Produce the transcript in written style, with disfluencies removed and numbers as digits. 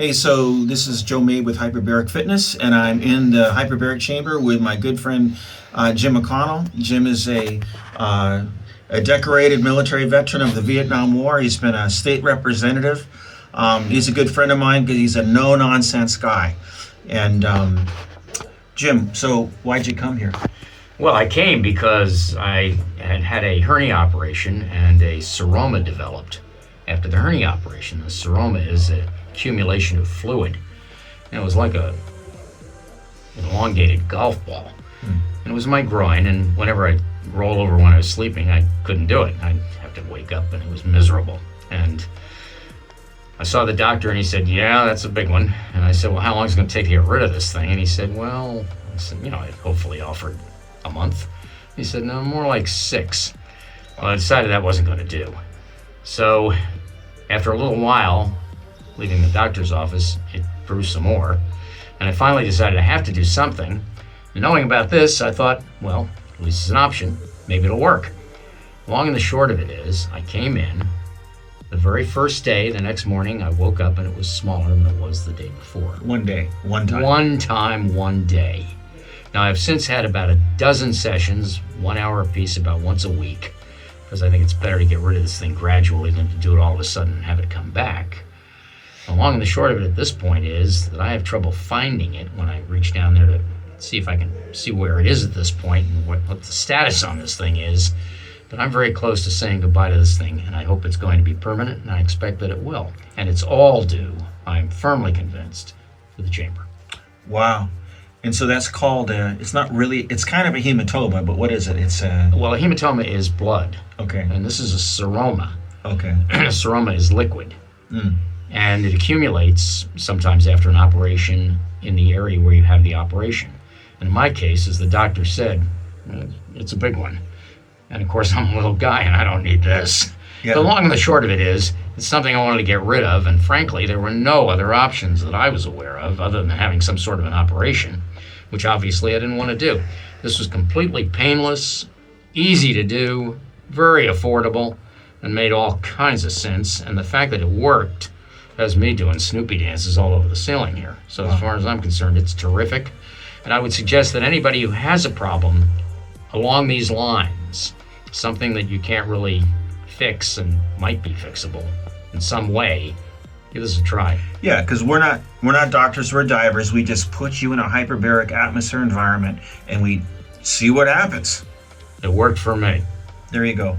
Hey, so this is Joe May with Hyperbaric Fitness, and I'm in the hyperbaric chamber with my good friend Jim McConnell. Jim is a decorated military veteran of the Vietnam War. He's been a state representative. He's a good friend of mine because he's a no-nonsense guy. And Jim, so why'd you come here? Well, I came because I had a hernia operation and a seroma developed. After the hernia operation, the seroma is an accumulation of fluid. And it was like an elongated golf ball. And it was my groin, and whenever I'd roll over when I was sleeping, I couldn't do it. I'd have to wake up, and it was miserable. And I saw the doctor, and he said, yeah, that's a big one. And I said, well, how long is it going to take to get rid of this thing? And he said, well, I hopefully offered a month. He said, no, more like 6. Well, I decided that wasn't going to do. So after a little while, leaving the doctor's office, it grew some more. And I finally decided I have to do something. And knowing about this, I thought, well, at least it's an option. Maybe it'll work. Long and the short of it is, I came in. The very first day, the next morning, I woke up and it was smaller than it was the day before. One day, one time. One day. Now, I've since had about a dozen sessions, 1 hour apiece, about once a week, because I think it's better to get rid of this thing gradually than to do it all of a sudden and have it come back. The long and the short of it at this point is that I have trouble finding it when I reach down there to see if I can see where it is at this point and what the status on this thing is. But I'm very close to saying goodbye to this thing, and I hope it's going to be permanent, and I expect that it will. And it's all due, I'm firmly convinced, to the chamber. Wow. And so that's called, it's not really, it's kind of a hematoma, but what is it? It's a... Well, a hematoma is blood. Okay. And this is a seroma. Okay. A seroma is liquid. And it accumulates sometimes after an operation in the area where you have the operation. And in my case, as the doctor said, it's a big one. And of course, I'm a little guy and I don't need this. Yeah. The long and the short of it is, it's something I wanted to get rid of, and frankly, there were no other options that I was aware of other than having some sort of an operation, which obviously I didn't want to do. This was completely painless, easy to do, very affordable, and made all kinds of sense. And the fact that it worked has me doing Snoopy dances all over the ceiling here. So as far as I'm concerned, it's terrific. And I would suggest that anybody who has a problem along these lines, something that you can't really fix and might be fixable in some way, give this a try. Yeah, because we're not doctors, we're divers. We just put you in a hyperbaric atmosphere environment and we see what happens. It worked for me. There you go.